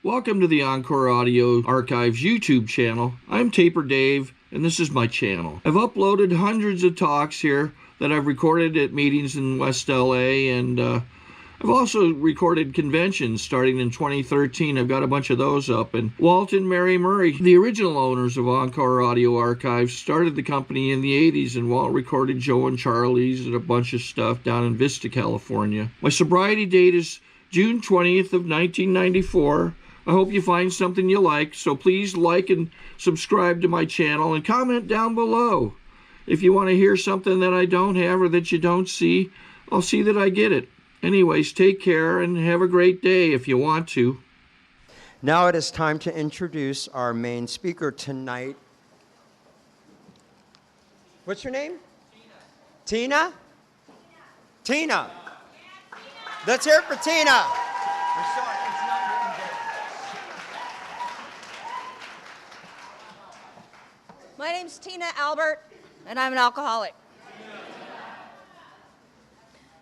Welcome to the Encore Audio Archives YouTube channel. I'm Taper Dave, and this is my channel. I've uploaded hundreds of talks here that I've recorded at meetings in West LA, and I've also recorded conventions starting in 2013. I've got a bunch of those up. And Walt and Mary Murray, the original owners of Encore Audio Archives, started the company in the 80s, and Walt recorded Joe and Charlie's and a bunch of stuff down in Vista, California. My sobriety date is June 20th of 1994. I hope you find something you like, so please like and subscribe to my channel and comment down below. If you want to hear something that I don't have or that you don't see, I'll see that I get it. Anyways, take care and have a great day if you want to. Now it is time to introduce our main speaker tonight. What's your name? Tina. Tina? Tina. Let's hear it for Tina. I'm sorry, it's not written down. My name's Tina Albert, and I'm an alcoholic.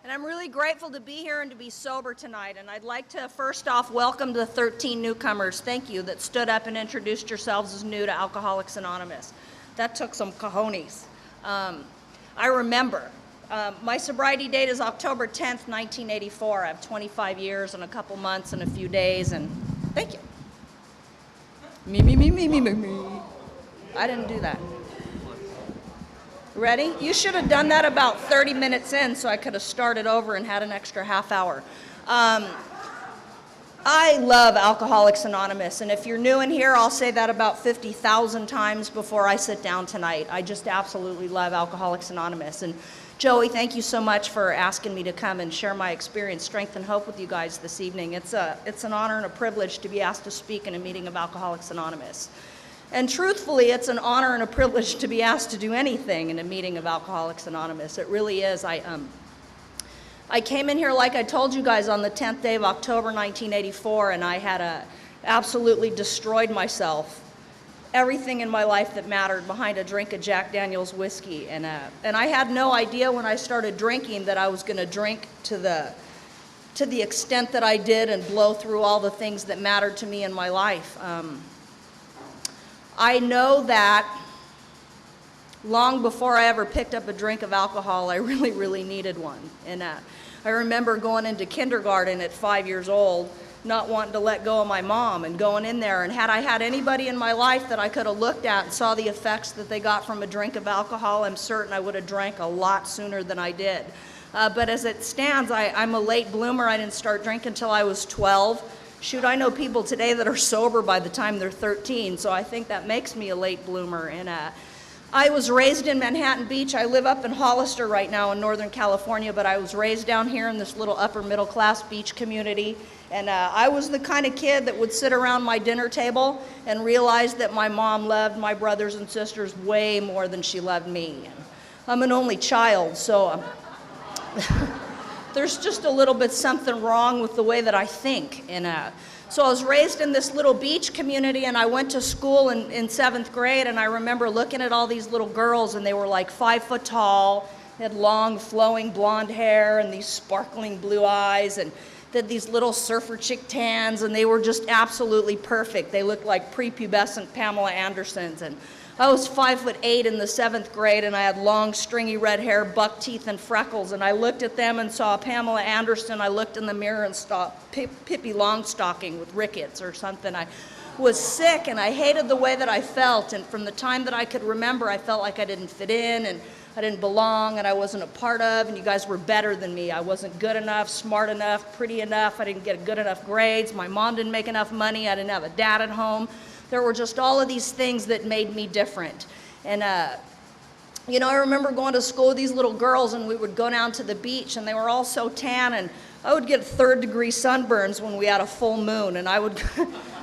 And I'm really grateful to be here and to be sober tonight. And I'd like to first off welcome the 13 newcomers, thank you, that stood up and introduced yourselves as new to Alcoholics Anonymous. That took some cojones. I remember. My sobriety date is October 10th, 1984. I have 25 years and a couple months and a few days, and thank you. Me, me, me, me, me, me, me. I didn't do that. Ready? You should have done that about 30 minutes in so I could have started over and had an extra half hour. I love Alcoholics Anonymous, and if you're new in here, I'll say that about 50,000 times before I sit down tonight. I just absolutely love Alcoholics Anonymous. And Joey, thank you so much for asking me to come and share my experience, strength, and hope with you guys this evening. It's an honor and a privilege to be asked to speak in a meeting of Alcoholics Anonymous. And truthfully, it's an honor and a privilege to be asked to do anything in a meeting of Alcoholics Anonymous. It really is. I came in here, like I told you guys, on the 10th day of October 1984, and I had absolutely destroyed myself. Everything in my life that mattered behind a drink of Jack Daniel's whiskey. And I had no idea when I started drinking that I was going to drink to the extent that I did and blow through all the things that mattered to me in my life. I know that long before I ever picked up a drink of alcohol, I really, really needed one. And I remember going into kindergarten at 5 years old, not wanting to let go of my mom and going in there. And had I had anybody in my life that I could have looked at and saw the effects that they got from a drink of alcohol, I'm certain I would have drank a lot sooner than I did. But as it stands, I'm a late bloomer. I didn't start drinking until I was 12. Shoot, I know people today that are sober by the time they're 13, so I think that makes me a late bloomer. And I was raised in Manhattan Beach. I live up in Hollister right now in Northern California, but I was raised down here in this little upper middle class beach community. And I was the kind of kid that would sit around my dinner table and realize that my mom loved my brothers and sisters way more than she loved me. And I'm an only child, so there's just a little bit something wrong with the way that I think. And so I was raised in this little beach community, and I went to school in 7th grade, and I remember looking at all these little girls, and they were like 5 foot tall, they had long flowing blonde hair and these sparkling blue eyes, and they had these little surfer chick tans, and they were just absolutely perfect. They looked like prepubescent Pamela Andersons. And I was 5'8" in the 7th grade, and I had long, stringy red hair, buck teeth, and freckles. And I looked at them and saw Pamela Anderson. I looked in the mirror and saw Pippi Longstocking with rickets or something. I was sick, and I hated the way that I felt. And from the time that I could remember, I felt like I didn't fit in, and I didn't belong, and I wasn't a part of, and you guys were better than me. I wasn't good enough, smart enough, pretty enough. I didn't get good enough grades. My mom didn't make enough money. I didn't have a dad at home. There were just all of these things that made me different. And, you know, I remember going to school with these little girls, and we would go down to the beach, and they were all so tan, and I would get 3rd-degree sunburns when we had a full moon, and I would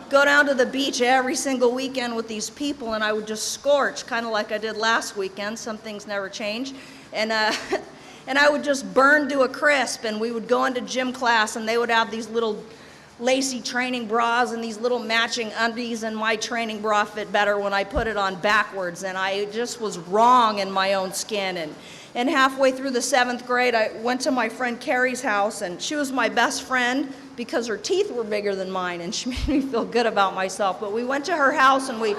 go down to the beach every single weekend with these people, and I would just scorch, kind of like I did last weekend. Some things never change. And I would just burn to a crisp, and we would go into gym class, and they would have these little lacy training bras and these little matching undies, and my training bra fit better when I put it on backwards, and I just was wrong in my own skin. And halfway through the 7th grade, I went to my friend Carrie's house, and she was my best friend. because her teeth were bigger than mine, and she made me feel good about myself. But we went to her house and we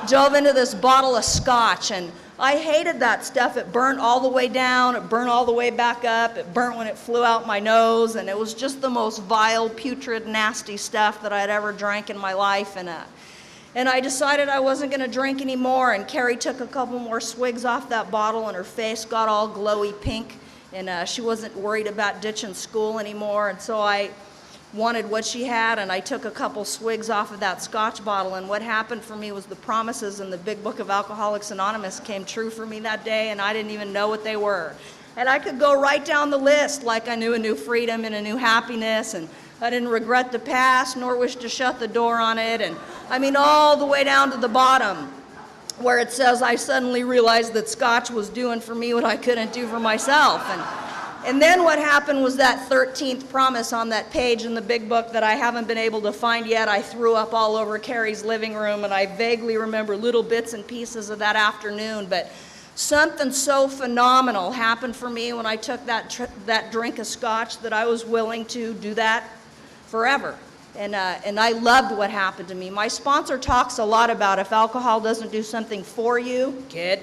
dove into this bottle of scotch, and I hated that stuff. It burnt all the way down, it burnt all the way back up, it burnt when it flew out my nose, and it was just the most vile, putrid, nasty stuff that I'd ever drank in my life. And I decided I wasn't going to drink anymore, and Carrie took a couple more swigs off that bottle, and her face got all glowy pink, and she wasn't worried about ditching school anymore, and so I wanted what she had, and I took a couple swigs off of that scotch bottle, and what happened for me was the promises in the big book of Alcoholics Anonymous came true for me that day, and I didn't even know what they were. And I could go right down the list, like I knew a new freedom and a new happiness, and I didn't regret the past nor wish to shut the door on it, and I mean all the way down to the bottom where it says I suddenly realized that scotch was doing for me what I couldn't do for myself. And then what happened was that 13th promise on that page in the big book that I haven't been able to find yet. I threw up all over Carrie's living room, and I vaguely remember little bits and pieces of that afternoon, but something so phenomenal happened for me when I took that drink of scotch that I was willing to do that forever. And I loved what happened to me. My sponsor talks a lot about if alcohol doesn't do something for you, kid,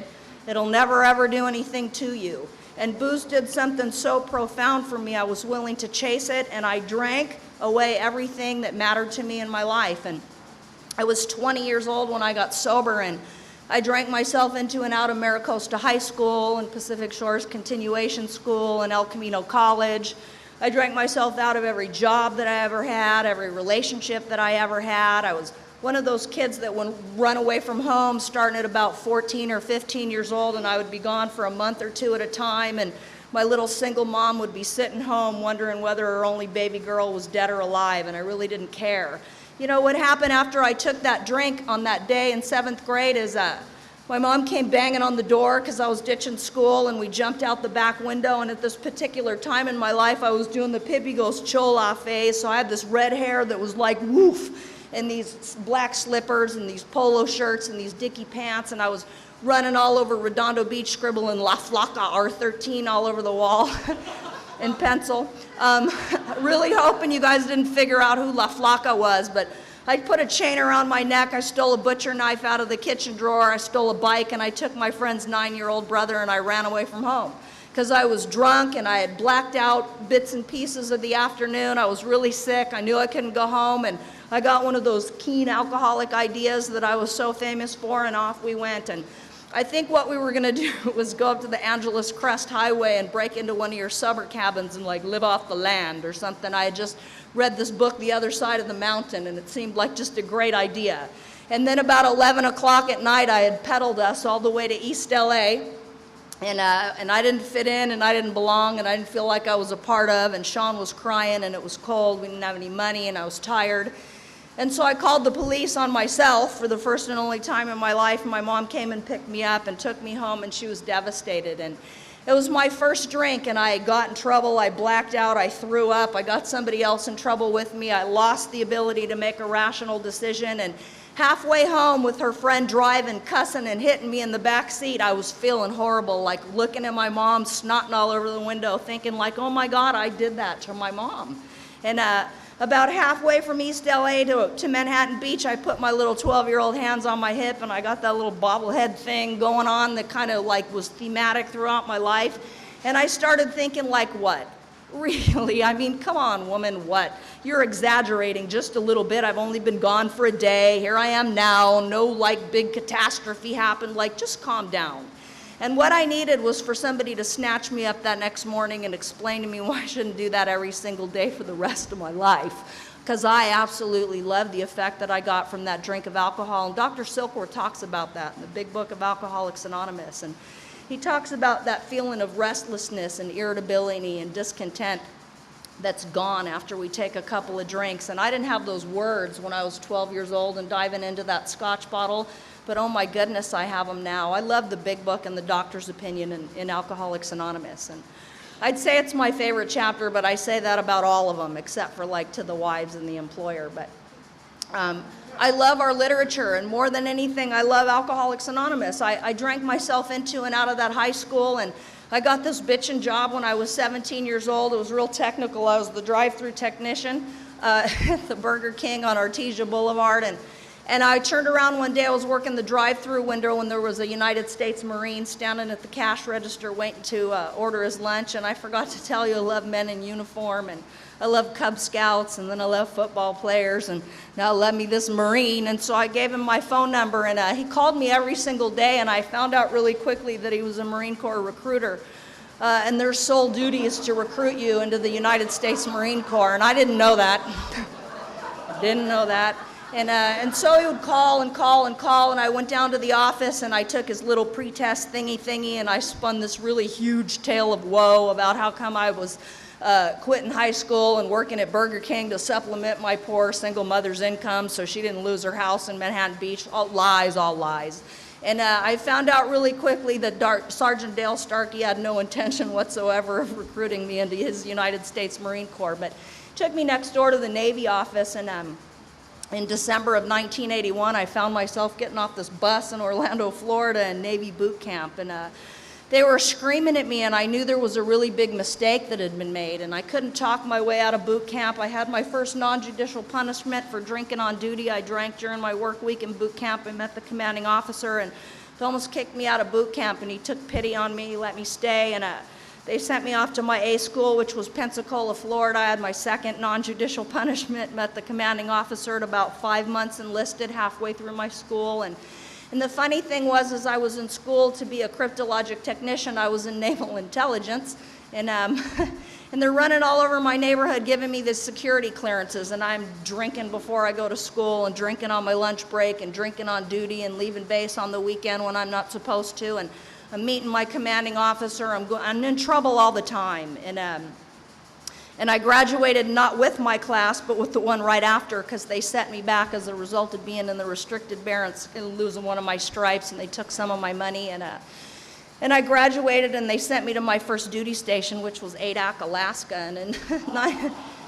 it'll never ever do anything to you. And booze did something so profound for me, I was willing to chase it, and I drank away everything that mattered to me in my life. And I was 20 years old when I got sober, and I drank myself into and out of Maricosta High School and Pacific Shores Continuation School and El Camino College. I drank myself out of every job that I ever had, every relationship that I ever had. I was one of those kids that would run away from home starting at about 14 or 15 years old, and I would be gone for a month or two at a time, and my little single mom would be sitting home wondering whether her only baby girl was dead or alive, and I really didn't care. You know, what happened after I took that drink on that day in 7th grade is my mom came banging on the door because I was ditching school, and we jumped out the back window, and at this particular time in my life I was doing the Pippi Goes Chola phase, so I had this red hair that was like woof, and these black slippers and these polo shirts and these dicky pants, and I was running all over Redondo Beach scribbling La Flaca R13 all over the wall in pencil. Really hoping you guys didn't figure out who La Flaca was, but I put a chain around my neck, I stole a butcher knife out of the kitchen drawer, I stole a bike, and I took my friend's 9-year-old brother and I ran away from home. Because I was drunk and I had blacked out bits and pieces of the afternoon. I was really sick. I knew I couldn't go home, and I got one of those keen alcoholic ideas that I was so famous for, and off we went. And I think what we were going to do was go up to the Angeles Crest Highway and break into one of your summer cabins and like live off the land or something. I had just read this book, The Other Side of the Mountain, and it seemed like just a great idea. And then about 11 o'clock at night, I had pedaled us all the way to East LA. And I didn't fit in, and I didn't belong, and I didn't feel like I was a part of, and Sean was crying, and it was cold, we didn't have any money, and I was tired. And so I called the police on myself for the first and only time in my life, and my mom came and picked me up and took me home, and she was devastated. And it was my first drink, and I got in trouble, I blacked out, I threw up, I got somebody else in trouble with me, I lost the ability to make a rational decision, and halfway home with her friend driving, cussing and hitting me in the back seat, I was feeling horrible, like looking at my mom, snotting all over the window, thinking like, oh my God, I did that to my mom. And about halfway from East LA to Manhattan Beach, I put my little 12-year-old hands on my hip, and I got that little bobblehead thing going on that kind of like was thematic throughout my life. And I started thinking like, what? Really? I mean, come on, woman, what? You're exaggerating just a little bit. I've only been gone for a day. Here I am now. No, like, big catastrophe happened. Like, just calm down. And what I needed was for somebody to snatch me up that next morning and explain to me why I shouldn't do that every single day for the rest of my life. Because I absolutely love the effect that I got from that drink of alcohol. And Dr. Silkworth talks about that in the big book of Alcoholics Anonymous. And he talks about that feeling of restlessness and irritability and discontent that's gone after we take a couple of drinks. And I didn't have those words when I was 12 years old and diving into that scotch bottle, but oh my goodness, I have them now. I love the big book and the doctor's opinion in Alcoholics Anonymous. And I'd say it's my favorite chapter, but I say that about all of them, except for like to the wives and the employer. But I love our literature, and more than anything, I love Alcoholics Anonymous. I drank myself into and out of that high school, and I got this bitchin' job when I was 17 years old. It was real technical. I was the drive-through technician. at the Burger King on Artesia Boulevard, and I turned around one day. I was working the drive-through window when there was a United States Marine standing at the cash register waiting to order his lunch, and I forgot to tell you I love men in uniform, and I love Cub Scouts, and then I love football players, and now I love me this Marine. And so I gave him my phone number, and he called me every single day, and I found out really quickly that he was a Marine Corps recruiter. And their sole duty is to recruit you into the United States Marine Corps, and I didn't know that. Didn't know that. And so he would call and call and call, and I went down to the office and I took his little pretest thingy and I spun this really huge tale of woe about how come I was quitting high school and working at Burger King to supplement my poor single mother's income so she didn't lose her house in Manhattan Beach. All lies, all lies. And I found out really quickly that Sergeant Dale Starkey had no intention whatsoever of recruiting me into his United States Marine Corps, but took me next door to the Navy office, and in December of 1981, I found myself getting off this bus in Orlando, Florida, in Navy boot camp, and they were screaming at me, and I knew there was a really big mistake that had been made, and I couldn't talk my way out of boot camp. I had my first non-judicial punishment for drinking on duty. I drank during my work week in boot camp. I met the commanding officer, and he almost kicked me out of boot camp, and he took pity on me. He let me stay, and they sent me off to my A school, which was Pensacola, Florida. I had my second non-judicial punishment, met the commanding officer at about 5 months enlisted, halfway through my school. And the funny thing was, as I was in school to be a cryptologic technician, I was in naval intelligence, and they're running all over my neighborhood giving me the security clearances, and I'm drinking before I go to school and drinking on my lunch break and drinking on duty and leaving base on the weekend when I'm not supposed to, and I'm meeting my commanding officer. I'm in trouble all the time, and I graduated not with my class, but with the one right after, because they set me back as a result of being in the restricted barracks and losing one of my stripes, and they took some of my money, and I graduated, and they sent me to my first duty station, which was Adak, Alaska, and in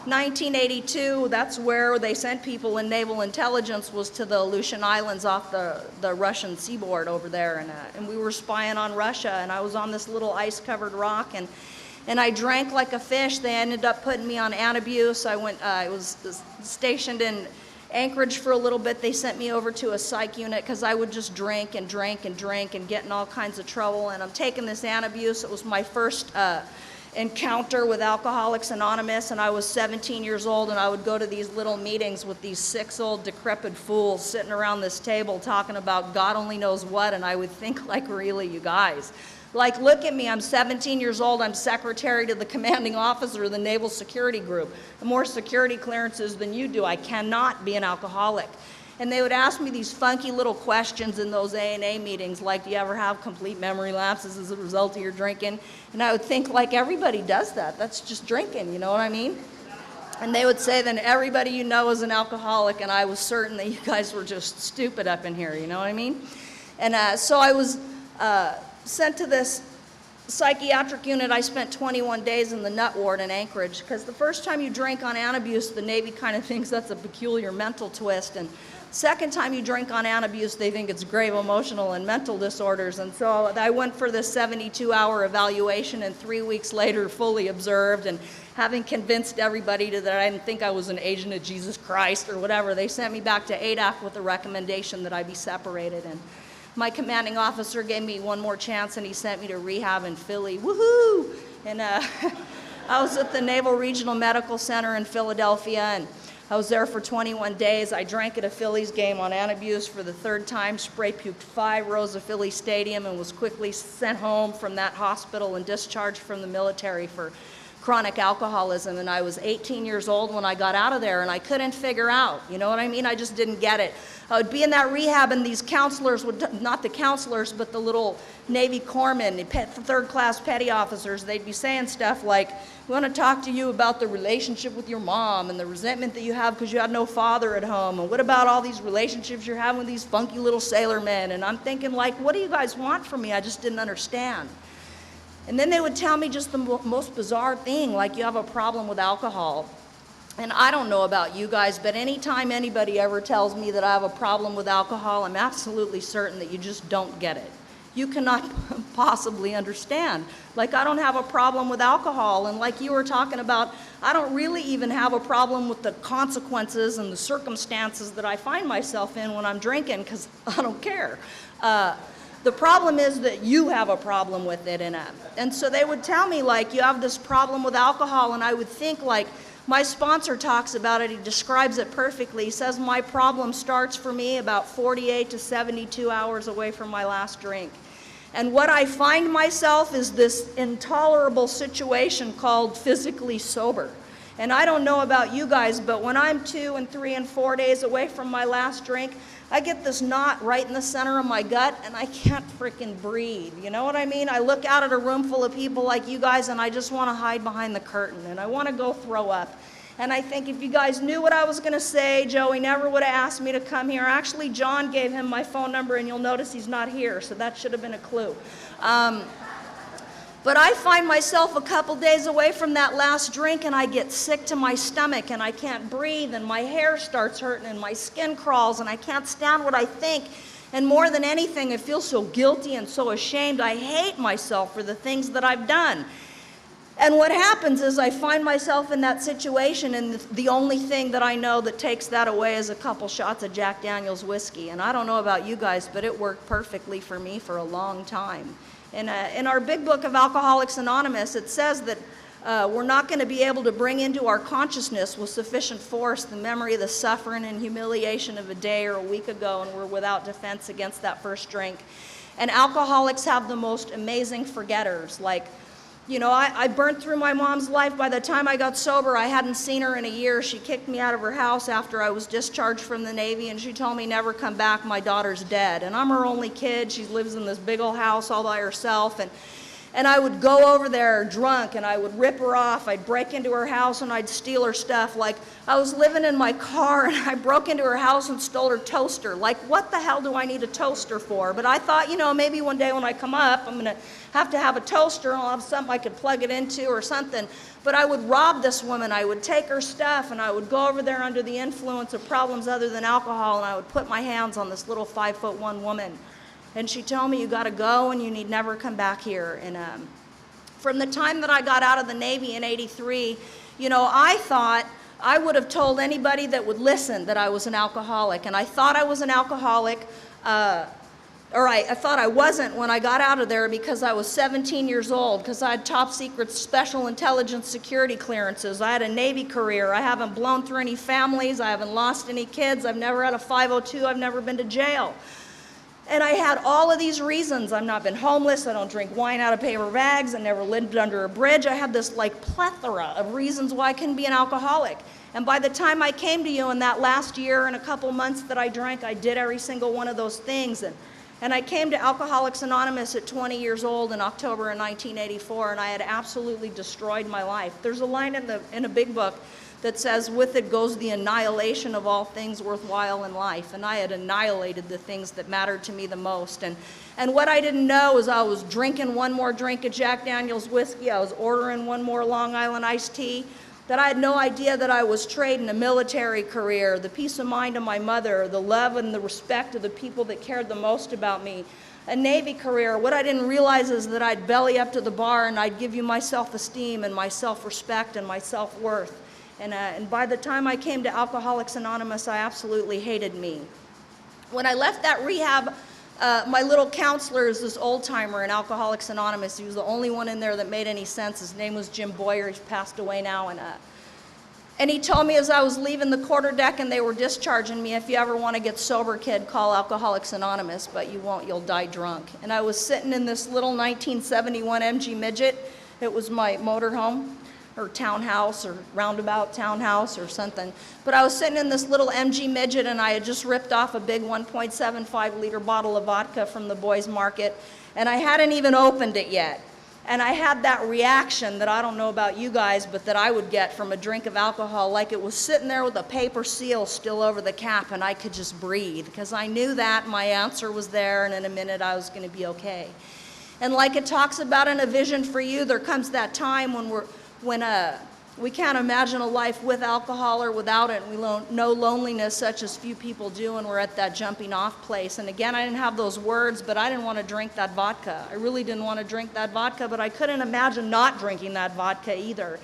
1982, that's where they sent people in naval intelligence, was to the Aleutian Islands off the Russian seaboard over there, and we were spying on Russia, and I was on this little ice-covered rock, and I drank like a fish. They ended up putting me on antabuse. I was stationed in Anchorage for a little bit. They sent me over to a psych unit because I would just drink and drink and drink and get in all kinds of trouble. And I'm taking this antabuse. It was my first encounter with Alcoholics Anonymous, and I was 17 years old, and I would go to these little meetings with these 6 old decrepit fools sitting around this table talking about God only knows what, and I would think, like, really, you guys? Like, look at me, I'm 17 years old, I'm secretary to the commanding officer of the Naval Security Group. More security clearances than you do. I cannot be an alcoholic. And they would ask me these funky little questions in those A&A meetings, like, do you ever have complete memory lapses as a result of your drinking? And I would think, like, everybody does that. That's just drinking, you know what I mean? And they would say, then everybody you know is an alcoholic, and I was certain that you guys were just stupid up in here, you know what I mean? And so I was sent to this psychiatric unit. I spent 21 days in the nut ward in Anchorage, because the first time you drink on antabuse, the Navy kind of thinks that's a peculiar mental twist, and second time you drink on antabuse, they think it's grave emotional and mental disorders. And so I went for this 72-hour evaluation, and 3 weeks later, fully observed, and having convinced everybody that I didn't think I was an agent of Jesus Christ or whatever, they sent me back to Adak with a recommendation that I be separated. And my commanding officer gave me one more chance, and he sent me to rehab in Philly. Woohoo! And I was at the Naval Regional Medical Center in Philadelphia, and I was there for 21 days. I drank at a Phillies game on antabuse for the 3rd time, spray puked 5 rows of Philly Stadium, and was quickly sent home from that hospital and discharged from the military for chronic alcoholism. And I was 18 years old when I got out of there, and I couldn't figure out, you know what I mean? I just didn't get it. I would be in that rehab, and these counselors would, not the counselors, but the little Navy corpsmen, the 3rd-class petty officers, they'd be saying stuff like, we want to talk to you about the relationship with your mom and the resentment that you have because you had no father at home, and what about all these relationships you're having with these funky little sailor men? And I'm thinking, like, what do you guys want from me? I just didn't understand. And then they would tell me just the most bizarre thing, like, you have a problem with alcohol. And I don't know about you guys, but anytime anybody ever tells me that I have a problem with alcohol, I'm absolutely certain that you just don't get it. you cannot possibly understand. Like, I don't have a problem with alcohol, and like you were talking about, I don't really even have a problem with the consequences and the circumstances that I find myself in when I'm drinking, because I don't care. The problem is that you have a problem with it, and so they would tell me, like, you have this problem with alcohol, and I would think, like, my sponsor talks about it, he describes it perfectly. He says my problem starts for me about 48 to 72 hours away from my last drink. And what I find myself is this intolerable situation called physically sober. And I don't know about you guys, but when I'm 2 and 3 and 4 days away from my last drink, I get this knot right in the center of my gut, and I can't freaking breathe. You know what I mean? I look out at a room full of people like you guys, and I just want to hide behind the curtain, and I want to go throw up. And I think if you guys knew what I was going to say, Joey never would have asked me to come here. Actually, John gave him my phone number, and you'll notice he's not here, so that should have been a clue. But I find myself a couple days away from that last drink, and I get sick to my stomach, and I can't breathe, and my hair starts hurting, and my skin crawls, and I can't stand what I think. And more than anything, I feel so guilty and so ashamed. I hate myself for the things that I've done. And what happens is I find myself in that situation, and the only thing that I know that takes that away is a couple shots of Jack Daniel's whiskey. And I don't know about you guys, but it worked perfectly for me for a long time. In our big book of Alcoholics Anonymous, it says that we're not going to be able to bring into our consciousness with sufficient force the memory of the suffering and humiliation of a day or a week ago, and we're without defense against that first drink. And alcoholics have the most amazing forgetters. Like, you know, I burnt through my mom's life. By the time I got sober, I hadn't seen her in a year. She kicked me out of her house after I was discharged from the Navy, and she told me, never come back, my daughter's dead. And I'm her only kid. She lives in this big old house all by herself. And I would go over there drunk, and I would rip her off. I'd break into her house, and I'd steal her stuff. Like, I was living in my car, and I broke into her house and stole her toaster. Like, what the hell do I need a toaster for? But I thought, you know, maybe one day when I come up, I'm going to have a toaster, and I'll have something I could plug it into or something. But I would rob this woman. I would take her stuff, and I would go over there under the influence of problems other than alcohol, and I would put my hands on this little 5'1" woman. And she told me, you got to go, and you need never come back here. And from the time that I got out of the Navy in '83, you know, I thought I would have told anybody that would listen that I was an alcoholic. And I thought I was an alcoholic, or I thought I wasn't when I got out of there, because I was 17 years old, because I had top secret special intelligence security clearances. I had a Navy career. I haven't blown through any families. I haven't lost any kids. I've never had a 502. I've never been to jail. And I had all of these reasons. I've not been homeless. I don't drink wine out of paper bags. I never lived under a bridge. I had this like plethora of reasons why I couldn't be an alcoholic. And by the time I came to you in that last year and a couple months that I drank, I did every single one of those things. And I came to Alcoholics Anonymous at 20 years old in October of 1984, and I had absolutely destroyed my life. There's a line in a big book that says, with it goes the annihilation of all things worthwhile in life. And I had annihilated the things that mattered to me the most. And what I didn't know is I was drinking one more drink of Jack Daniel's whiskey. I was ordering one more Long Island iced tea. That I had no idea that I was trading a military career, the peace of mind of my mother, the love and the respect of the people that cared the most about me, a Navy career. What I didn't realize is that I'd belly up to the bar, and I'd give you my self-esteem and my self-respect and my self-worth. And by the time I came to Alcoholics Anonymous, I absolutely hated me. When I left that rehab, my little counselor is this old-timer in Alcoholics Anonymous. He was the only one in there that made any sense. His name was Jim Boyer. He's passed away now. And he told me as I was leaving the quarterdeck and they were discharging me, if you ever want to get sober, kid, call Alcoholics Anonymous, but you won't, you'll die drunk. And I was sitting in this little 1971 MG Midget. It was my motorhome, or townhouse, or roundabout townhouse, or something. But I was sitting in this little MG Midget, and I had just ripped off a big 1.75 liter bottle of vodka from the boys' market, and I hadn't even opened it yet. And I had that reaction that I don't know about you guys, but that I would get from a drink of alcohol, like it was sitting there with a paper seal still over the cap, and I could just breathe, because I knew that my answer was there, and in a minute I was going to be okay. And like it talks about in A Vision for You, there comes that time when We can't imagine a life with alcohol or without it. We know loneliness such as few people do, and we're at that jumping off place. And again, I didn't have those words, but I didn't want to drink that vodka. I really didn't want to drink that vodka, but I couldn't imagine not drinking that vodka either.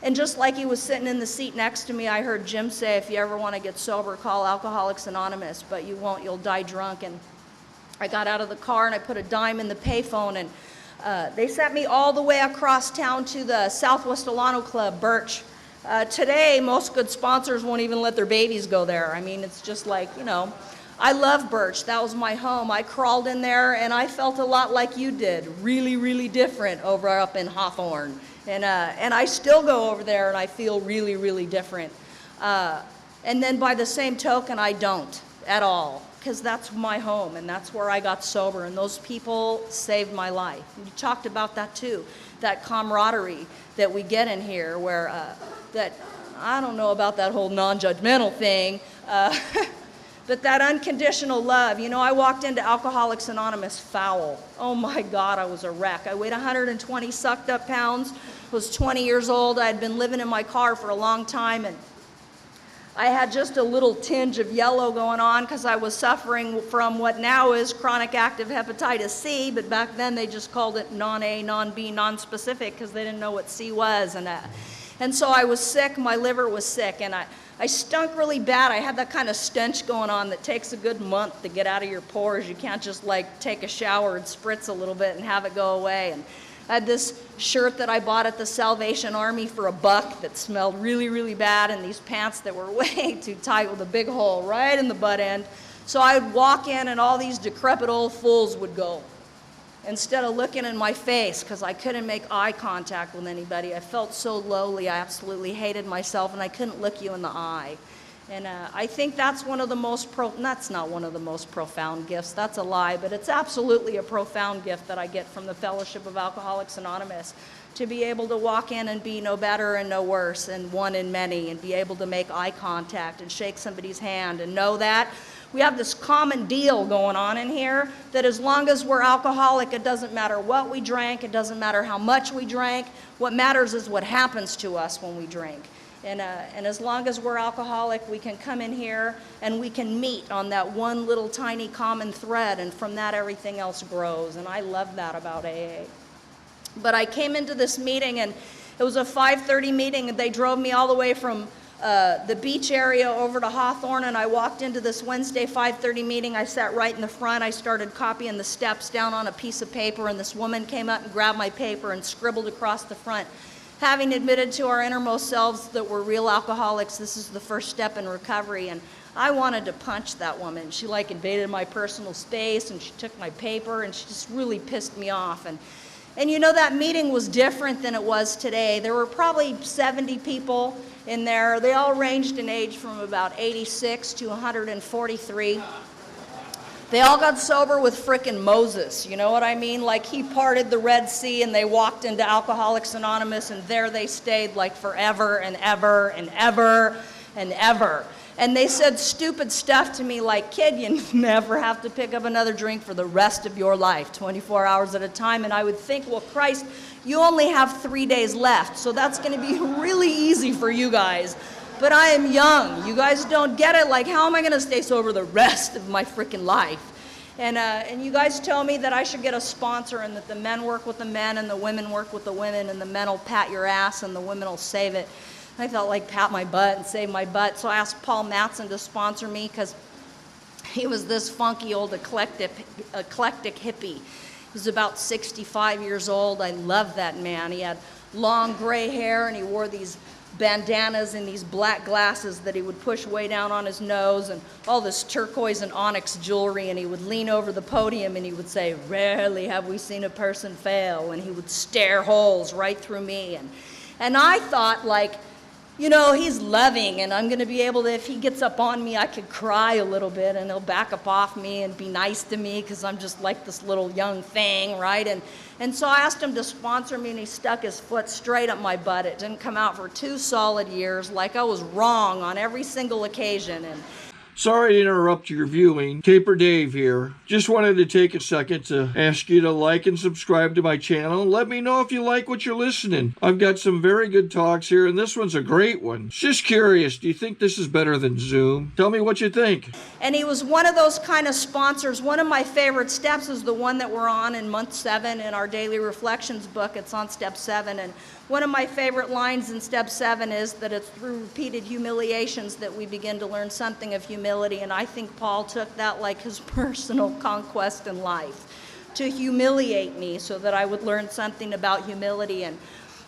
And just like he was sitting in the seat next to me, I heard Jim say, if you ever want to get sober, call Alcoholics Anonymous, but you won't, you'll die drunk. And I got out of the car and I put a dime in the payphone, and they sent me all the way across town to the Southwest Alano Club, Birch. Today, most good sponsors won't even let their babies go there. I mean, it's just like, you know, I love Birch. That was my home. I crawled in there and I felt a lot like you did. Really, really different over up in Hawthorne. And I still go over there and I feel really, really different. And then by the same token, I don't at all, because that's my home and that's where I got sober, and those people saved my life. And you talked about that too, that camaraderie that we get in here, where that, I don't know about that whole non-judgmental thing, but that unconditional love. You know, I walked into Alcoholics Anonymous foul. Oh my God, I was a wreck. I weighed 120 sucked up pounds, was 20 years old. I had been living in my car for a long time, and I had just a little tinge of yellow going on because I was suffering from what now is chronic active hepatitis C, but back then they just called it non-A, non-B, non-specific because they didn't know what C was. And so I was sick, my liver was sick, and I stunk really bad. I had that kind of stench going on that takes a good month to get out of your pores. You can't just like take a shower and spritz a little bit and have it go away. And I had this shirt that I bought at the Salvation Army for $1 that smelled really, really bad, and these pants that were way too tight with a big hole right in the butt end. So I would walk in and all these decrepit old fools would go. Instead of looking in my face, because I couldn't make eye contact with anybody. I felt so lowly, I absolutely hated myself, and I couldn't look you in the eye. And I think that's one of the most, that's not one of the most profound gifts, that's a lie, but it's absolutely a profound gift that I get from the Fellowship of Alcoholics Anonymous, to be able to walk in and be no better and no worse, and one in many, and be able to make eye contact and shake somebody's hand and know that we have this common deal going on in here, that as long as we're alcoholic, it doesn't matter what we drank, it doesn't matter how much we drank, what matters is what happens to us when we drink. And as long as we're alcoholic, we can come in here and we can meet on that one little tiny common thread, and from that everything else grows, and I love that about AA. But I came into this meeting, and it was a 5:30 meeting, and they drove me all the way from the beach area over to Hawthorne, and I walked into this Wednesday 5:30 meeting. I sat right in the front. I started copying the steps down on a piece of paper, and this woman came up and grabbed my paper and scribbled across the front. Having admitted to our innermost selves that we're real alcoholics, this is the first step in recovery. And I wanted to punch that woman. She like invaded my personal space, and she took my paper, and she just really pissed me off. And you know, that meeting was different than it was today. There were probably 70 people in there. They all ranged in age from about 86 to 143. They all got sober with frickin' Moses, you know what I mean? Like, he parted the Red Sea and they walked into Alcoholics Anonymous, and there they stayed like forever and ever and ever and ever. And they said stupid stuff to me like, kid, you never have to pick up another drink for the rest of your life, 24 hours at a time. And I would think, well, Christ, you only have 3 days left, so that's gonna be really easy for you guys. But I am young. You guys don't get it. Like, how am I going to stay sober the rest of my freaking life? And you guys tell me that I should get a sponsor, and that the men work with the men and the women work with the women, and the men will pat your ass and the women will save it. I felt like pat my butt and save my butt. So I asked Paul Matson to sponsor me, because he was this funky old eclectic hippie. He was about 65 years old. I loved that man. He had long gray hair, and he wore these bandanas and these black glasses that he would push way down on his nose, and all this turquoise and onyx jewelry, and he would lean over the podium and he would say, "Rarely have we seen a person fail," and he would stare holes right through me. And I thought, like, you know, he's loving, and I'm going to be able to, if he gets up on me, I could cry a little bit, and he'll back up off me and be nice to me, because I'm just like this little young thing, right? And so I asked him to sponsor me, and he stuck his foot straight up my butt. It didn't come out for 2 solid years, like I was wrong on every single occasion. Sorry to interrupt your viewing. Taper Dave here. Just wanted to take a second to ask you to like and subscribe to my channel. Let me know if you like what you're listening. I've got some very good talks here, and this one's a great one. Just curious, do you think this is better than Zoom? Tell me what you think. And he was one of those kind of sponsors. One of my favorite steps is the one that we're on in month 7 in our Daily Reflections book. It's on step 7. And one of my favorite lines in step 7 is that it's through repeated humiliations that we begin to learn something of humility. And I think Paul took that like his personal conquest in life, to humiliate me so that I would learn something about humility. And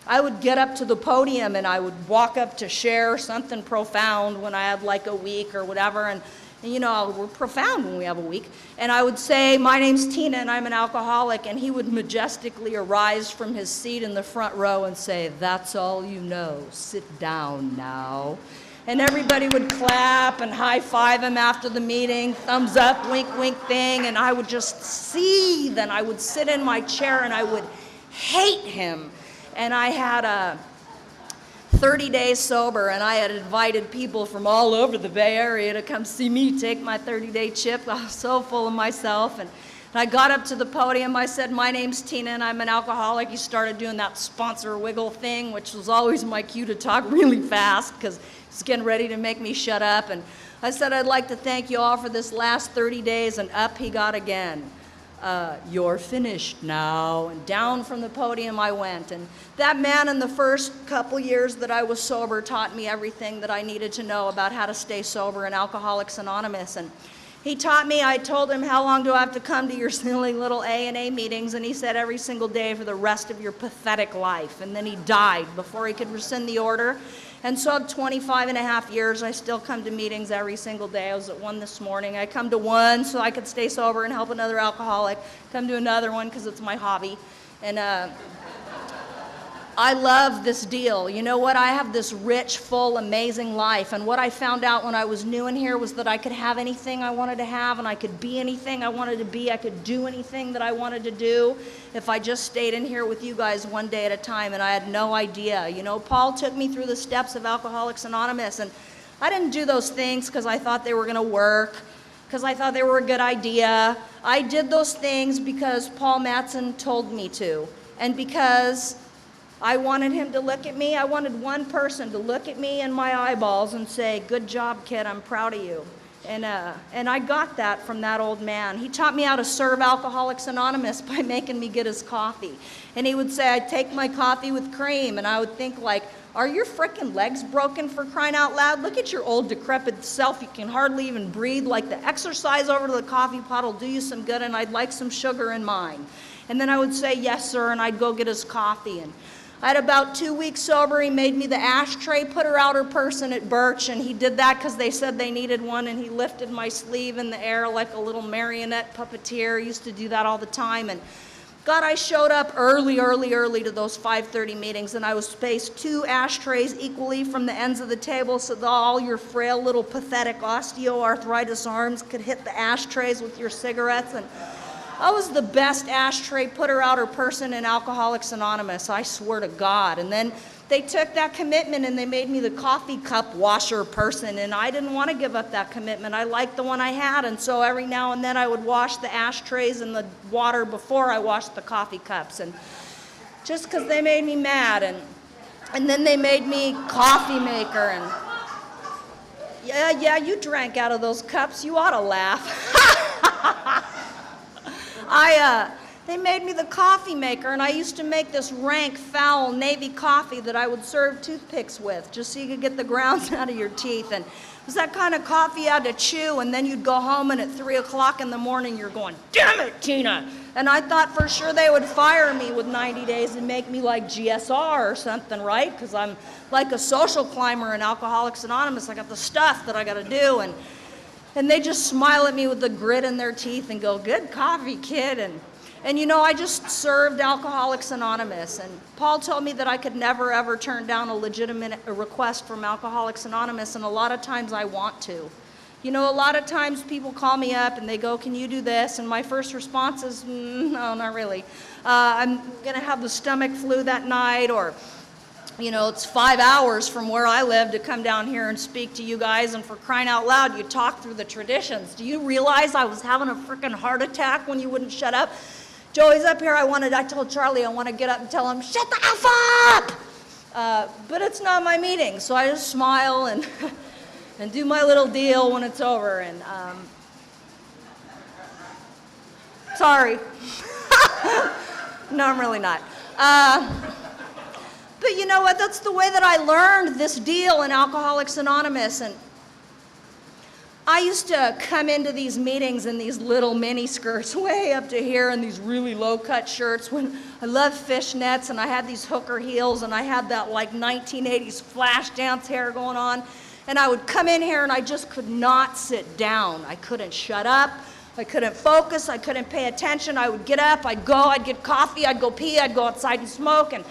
I would get up to the podium and I would walk up to share something profound when I had like a week or whatever. And you know, we're profound when we have a week. And I would say, my name's Tina and I'm an alcoholic. And he would majestically arise from his seat in the front row and say, that's all you know. Sit down now. And everybody would clap and high-five him after the meeting, thumbs up, wink, wink thing. And I would just seethe, and I would sit in my chair and I would hate him. And I had a 30 days sober, and I had invited people from all over the Bay Area to come see me take my 30-day chip. I was so full of myself. And I got up to the podium. I said, my name's Tina, and I'm an alcoholic. He started doing that sponsor wiggle thing, which was always my cue to talk really fast because he's getting ready to make me shut up. And I said, I'd like to thank you all for this last 30 days, and up he got again. You're finished now. And down from the podium I went. And that man in the first couple years that I was sober taught me everything that I needed to know about how to stay sober in Alcoholics Anonymous. And he taught me, I told him, how long do I have to come to your silly little A&A meetings? And he said, every single day for the rest of your pathetic life. And then he died before he could rescind the order. And so 25 and a half years, I still come to meetings every single day. I was at one this morning. I come to one so I could stay sober and help another alcoholic. Come to another one because it's my hobby. And I love this deal. You know what? I have this rich, full, amazing life. And what I found out when I was new in here was that I could have anything I wanted to have, and I could be anything I wanted to be. I could do anything that I wanted to do if I just stayed in here with you guys one day at a time, and I had no idea. You know, Paul took me through the steps of Alcoholics Anonymous, and I didn't do those things because I thought they were going to work, because I thought they were a good idea. I did those things because Paul Mattson told me to, and because I wanted him to look at me. I wanted one person to look at me in my eyeballs and say, good job, kid, I'm proud of you. And I got that from that old man. He taught me how to serve Alcoholics Anonymous by making me get his coffee. And he would say, I'd take my coffee with cream, and I would think like, are your frickin' legs broken, for crying out loud? Look at your old decrepit self. You can hardly even breathe. Like, the exercise over to the coffee pot will do you some good, and I'd like some sugar in mine. And then I would say, yes, sir, and I'd go get his coffee. And I had about 2 weeks sober. He made me the ashtray putter-outer person at Birch, and he did that because they said they needed one, and he lifted my sleeve in the air like a little marionette puppeteer. He used to do that all the time. And God, I showed up early to those 5:30 meetings, and I was spaced 2 ashtrays equally from the ends of the table so that all your frail little pathetic osteoarthritis arms could hit the ashtrays with your cigarettes. And I was the best ashtray putter-outer person in Alcoholics Anonymous, I swear to God. And then they took that commitment and they made me the coffee cup washer person, and I didn't want to give up that commitment. I liked the one I had, and so every now and then I would wash the ashtrays in the water before I washed the coffee cups, and just because they made me mad. And then they made me coffee maker, and yeah, you drank out of those cups. You ought to laugh. They made me the coffee maker, and I used to make this rank, foul Navy coffee that I would serve toothpicks with, just so you could get the grounds out of your teeth. And it was that kind of coffee you had to chew, and then you'd go home, and at 3 o'clock in the morning, you're going, damn it, Tina. And I thought for sure they would fire me with 90 days and make me like GSR or something, right? Because I'm like a social climber in Alcoholics Anonymous. I got the stuff that I got to do, and they just smile at me with the grit in their teeth and go, good coffee, kid. And you know, I just served Alcoholics Anonymous. And Paul told me that I could never, ever turn down a legitimate request from Alcoholics Anonymous, and a lot of times I want to. You know, a lot of times people call me up and they go, can you do this? And my first response is, no, not really. I'm going to have the stomach flu that night, or You know, it's 5 hours from where I live to come down here and speak to you guys, and for crying out loud, you talk through the traditions. Do you realize I was having a freaking heart attack when you wouldn't shut up? Joey's up here, I told Charlie I want to get up and tell him, shut the F up! But it's not my meeting, so I just smile and, and do my little deal when it's over, and sorry. No, I'm really not. But you know what? That's the way that I learned this deal in Alcoholics Anonymous. And I used to come into these meetings in these little mini skirts way up to here and these really low-cut shirts. When I loved fishnets, and I had these hooker heels, and I had that like 1980s flash dance hair going on. And I would come in here and I just could not sit down. I couldn't shut up. I couldn't focus. I couldn't pay attention. I would get up. I'd go. I'd get coffee. I'd go pee. I'd go outside and smoke. And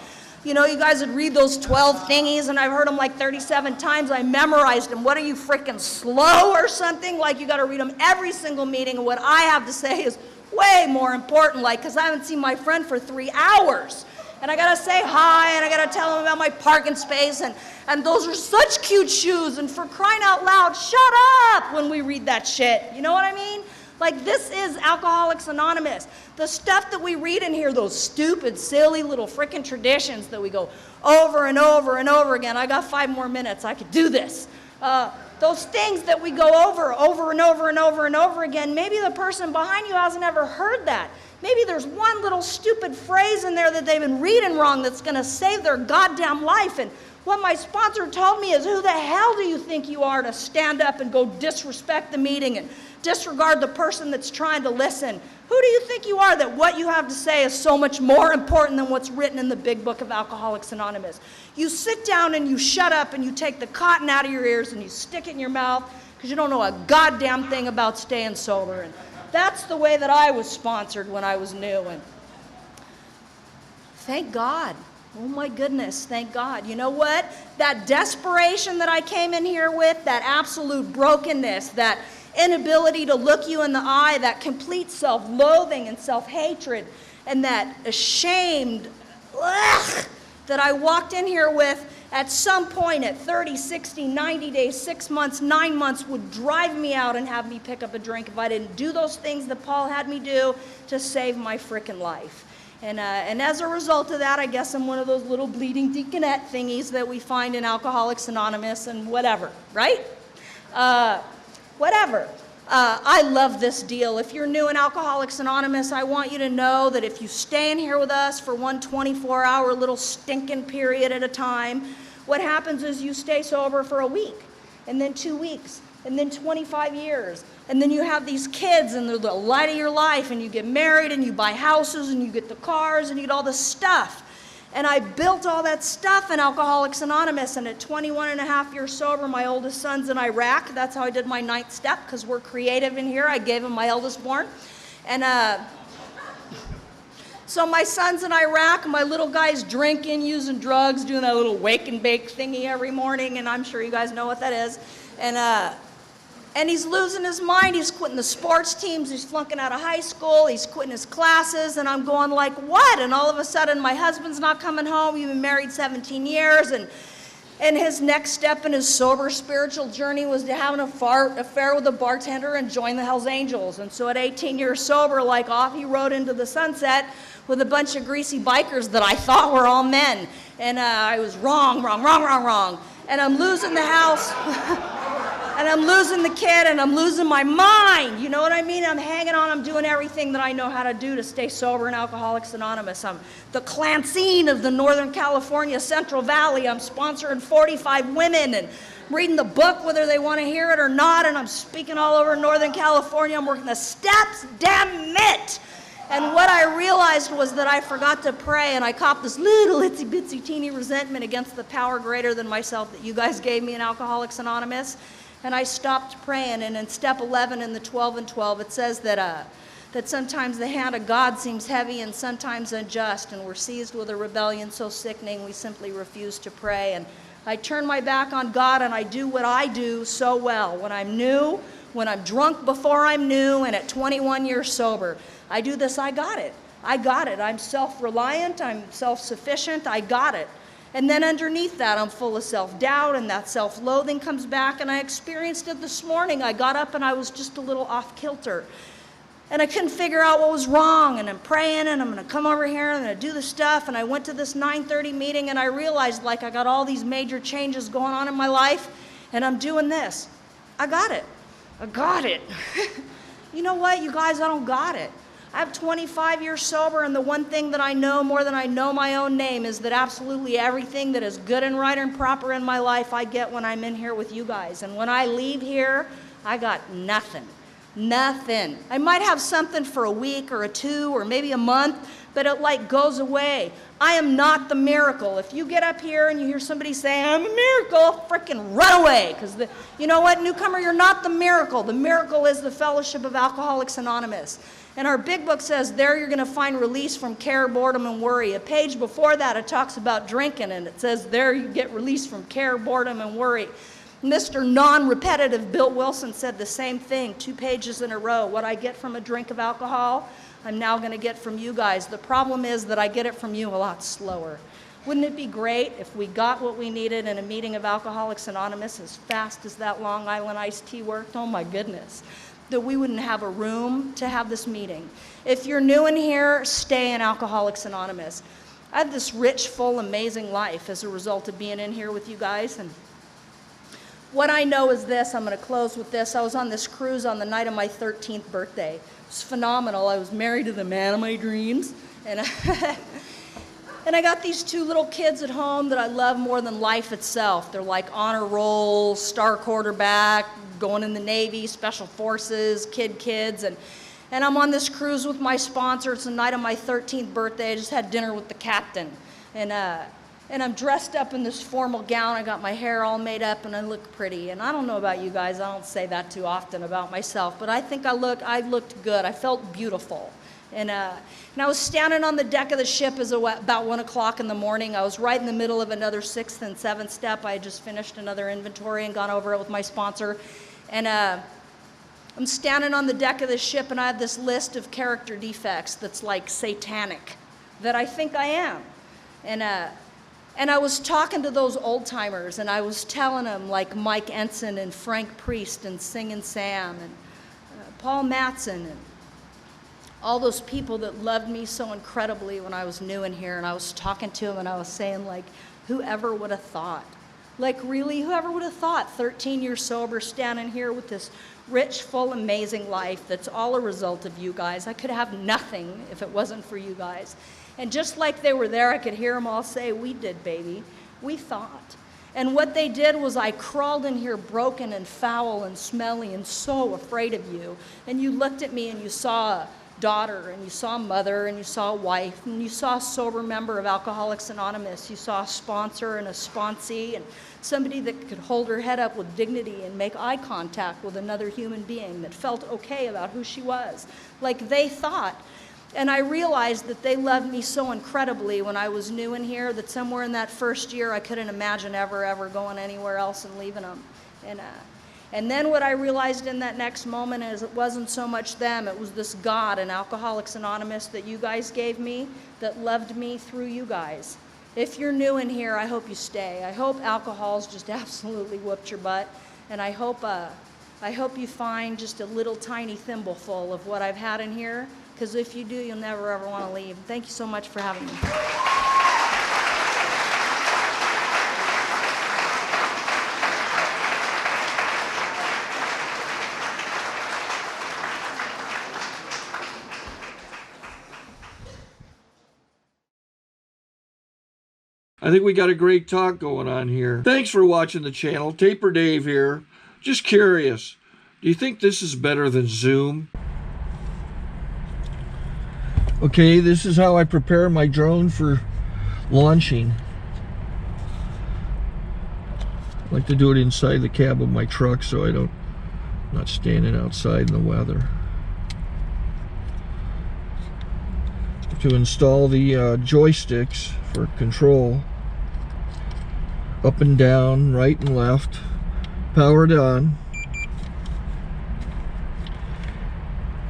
you know, you guys would read those 12 thingies, and I've heard them like 37 times. I memorized them. What are you, freaking slow or something? Like, you got to read them every single meeting, and what I have to say is way more important, like, because I haven't seen my friend for 3 hours. And I got to say hi, and I got to tell him about my parking space, and those are such cute shoes, and for crying out loud, shut up when we read that shit. You know what I mean? Like, this is Alcoholics Anonymous. The stuff that we read in here, those stupid, silly little frickin' traditions that we go over and over and over again. I got 5 more minutes. I could do this. Those things that we go over and over and over and over again, maybe the person behind you hasn't ever heard that. Maybe there's one little stupid phrase in there that they've been reading wrong that's going to save their goddamn life. And what my sponsor told me is, who the hell do you think you are to stand up and go disrespect the meeting and disregard the person that's trying to listen? Who do you think you are that what you have to say is so much more important than what's written in the big book of Alcoholics Anonymous? You sit down and you shut up and you take the cotton out of your ears and you stick it in your mouth because you don't know a goddamn thing about staying sober. And that's the way that I was sponsored when I was new. And thank God. Oh my goodness, thank God. You know what? That desperation that I came in here with, that absolute brokenness, that inability to look you in the eye, that complete self-loathing and self-hatred, and that ashamed that I walked in here with at some point at 30, 60, 90 days, 6 months, 9 months would drive me out and have me pick up a drink if I didn't do those things that Paul had me do to save my frickin' life. And as a result of that, I guess I'm one of those little bleeding deaconette thingies that we find in Alcoholics Anonymous and whatever, right? Whatever. I love this deal. If you're new in Alcoholics Anonymous, I want you to know that if you stay in here with us for one 24-hour little stinking period at a time, what happens is you stay sober for a week, and then 2 weeks, and then 25 years. And then you have these kids, and they're the light of your life, and you get married, and you buy houses, and you get the cars, and you get all this stuff. And I built all that stuff in Alcoholics Anonymous, and at 21 and a half years sober, my oldest son's in Iraq. That's how I did my 9th step, because we're creative in here. I gave him my eldest born. And so my son's in Iraq, my little guy's drinking, using drugs, doing that little wake and bake thingy every morning, and I'm sure you guys know what that is. And he's losing his mind. He's quitting the sports teams. He's flunking out of high school. He's quitting his classes. And I'm going like, what? And all of a sudden, my husband's not coming home. We've been married 17 years. And his next step in his sober spiritual journey was to have an affair with a bartender and join the Hells Angels. And so at 18 years sober, like off he rode into the sunset with a bunch of greasy bikers that I thought were all men. And I was wrong. And I'm losing the house. And I'm losing the kid, and I'm losing my mind. You know what I mean? I'm hanging on. I'm doing everything that I know how to do to stay sober in Alcoholics Anonymous. I'm the Clancine of the Northern California Central Valley. I'm sponsoring 45 women, and I'm reading the book whether they want to hear it or not, and I'm speaking all over Northern California. I'm working the steps. Damn it! And what I realized was that I forgot to pray, and I copped this little itsy-bitsy teeny resentment against the power greater than myself that you guys gave me in Alcoholics Anonymous. And I stopped praying, and in step 11 in the 12 and 12, it says that sometimes the hand of God seems heavy and sometimes unjust, and we're seized with a rebellion so sickening we simply refuse to pray. And I turn my back on God, and I do what I do so well. When I'm new, when I'm drunk before I'm new, and at 21 years sober, I do this, I got it. I'm self-reliant, I'm self-sufficient, I got it. And then underneath that, I'm full of self-doubt, and that self-loathing comes back, and I experienced it this morning. I got up and I was just a little off kilter. And I couldn't figure out what was wrong, and I'm praying, and I'm gonna come over here, and I'm gonna do this stuff, and I went to this 9:30 meeting, and I realized like I got all these major changes going on in my life, and I'm doing this. I got it. I got it. You know what, you guys, I don't got it. I have 25 years sober, and the one thing that I know more than I know my own name is that absolutely everything that is good and right and proper in my life I get when I'm in here with you guys. And when I leave here, I got nothing. Nothing. I might have something for a week or 2 or maybe a month, but it like goes away. I am not the miracle. If you get up here and you hear somebody say, I'm a miracle, frickin' run away. Because you know what, newcomer, you're not the miracle. The miracle is the Fellowship of Alcoholics Anonymous. And our big book says there you're going to find release from care, boredom, and worry. A page before that it talks about drinking, and it says there you get release from care, boredom, and worry. Mr. Non-Repetitive Bill Wilson said the same thing 2 pages in a row. What I get from a drink of alcohol, I'm now going to get from you guys. The problem is that I get it from you a lot slower. Wouldn't it be great if we got what we needed in a meeting of Alcoholics Anonymous as fast as that Long Island iced tea worked? Oh my goodness. That we wouldn't have a room to have this meeting. If you're new in here, stay in Alcoholics Anonymous. I have this rich, full, amazing life as a result of being in here with you guys. And what I know is this, I'm going to close with this. I was on this cruise on the night of my 13th birthday. It was phenomenal. I was married to the man of my dreams. And I got these 2 little kids at home that I love more than life itself. They're like honor roll, star quarterback, going in the Navy, Special Forces, kids. And I'm on this cruise with my sponsor. It's the night of my 13th birthday. I just had dinner with the captain. And I'm dressed up in this formal gown. I got my hair all made up, and I look pretty. And I don't know about you guys. I don't say that too often about myself. But I think I looked good. I felt beautiful. And I was standing on the deck of the ship about 1 o'clock in the morning. I was right in the middle of another 6th and 7th step. I had just finished another inventory and gone over it with my sponsor. And I'm standing on the deck of the ship, and I have this list of character defects that's like satanic, that I think I am. And I was talking to those old timers, and I was telling them like Mike Ensign and Frank Priest and Singin' Sam and Paul Matson and all those people that loved me so incredibly when I was new in here. And I was talking to them, and I was saying like, whoever would have thought? Like really, whoever would have thought 13 years sober, standing here with this rich, full, amazing life that's all a result of you guys. I could have nothing if it wasn't for you guys. And just like they were there, I could hear them all say, we did, baby. We thought. And what they did was I crawled in here broken and foul and smelly and so afraid of you. And you looked at me and you saw a daughter, and you saw a mother, and you saw a wife, and you saw a sober member of Alcoholics Anonymous. You saw a sponsor and a sponsee, and somebody that could hold her head up with dignity and make eye contact with another human being that felt okay about who she was, like they thought. And I realized that they loved me so incredibly when I was new in here that somewhere in that first year I couldn't imagine ever going anywhere else and leaving them. And then what I realized in that next moment is it wasn't so much them, it was this God in Alcoholics Anonymous that you guys gave me that loved me through you guys. If you're new in here, I hope you stay. I hope alcohol's just absolutely whooped your butt, and I hope you find just a little tiny thimbleful of what I've had in here, because if you do, you'll never ever want to leave. Thank you so much for having me. I think we got a great talk going on here. Thanks for watching the channel. Taper Dave here. Just curious, do you think this is better than Zoom? Okay, this is how I prepare my drone for launching. I like to do it inside the cab of my truck so I'm not standing outside in the weather. To install the joysticks for control, up and down, right and left, powered on.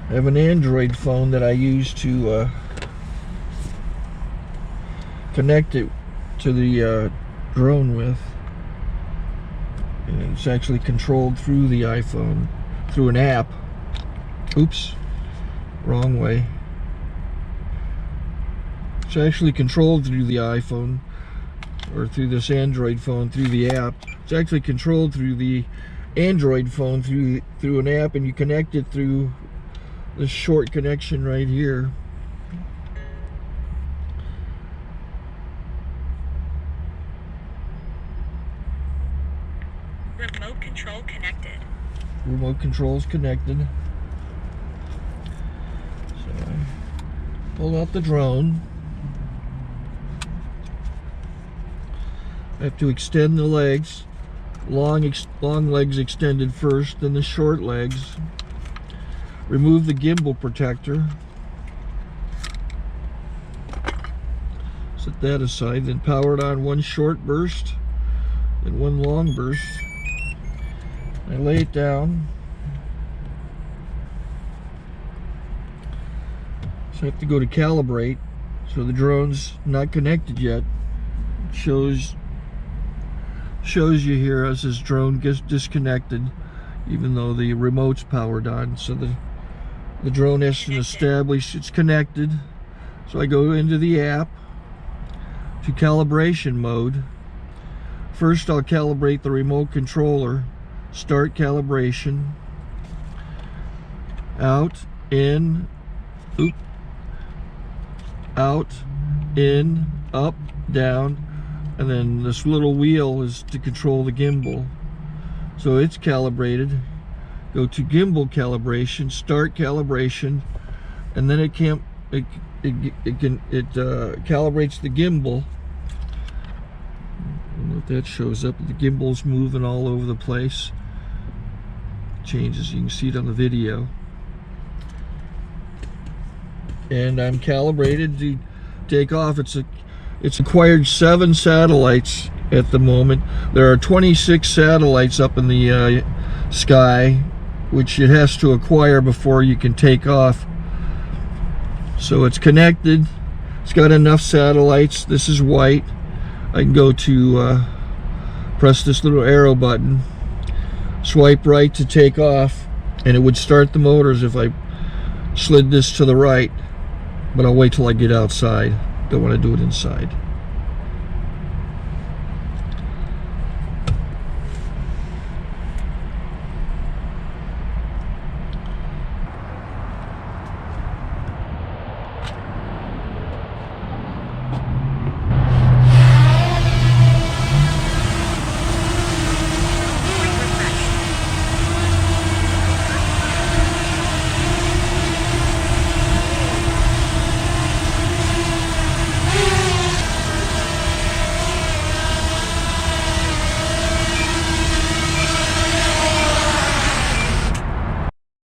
I have an Android phone that I use to connect it drone with. And it's actually controlled through the iPhone, through an app. Oops, wrong way. It's actually controlled through the iPhone, or through this Android phone, through the app. It's actually controlled through the Android phone, through an app, and you connect it through this short connection right here. Remote control connected. Remote control's connected. So I pull out the drone. I have to extend the legs. Long legs extended first, then the short legs. Remove the gimbal protector. Set that aside, then power it on one short burst and one long burst. I lay it down. So I have to go to calibrate. So the drone's not connected yet. It shows you here as this drone gets disconnected, even though the remote's powered on. So the drone has to establish it's connected. So I go into the app to calibration mode. First I'll calibrate the remote controller. Start calibration. Out, in, oop, out, in, up, down, and then this little wheel is to control the gimbal. So it's calibrated. Go to gimbal calibration, start calibration, and then it calibrates the gimbal. I don't know if that shows up. The gimbal's moving all over the place. Changes, you can see it on the video. And I'm calibrated to take off. It's acquired 7 satellites at the moment. There are 26 satellites up in the sky, which it has to acquire before you can take off. So it's connected. It's got enough satellites. This is white. I can go to press this little arrow button, swipe right to take off, and it would start the motors if I slid this to the right, but I'll wait till I get outside. Don't want to do it inside.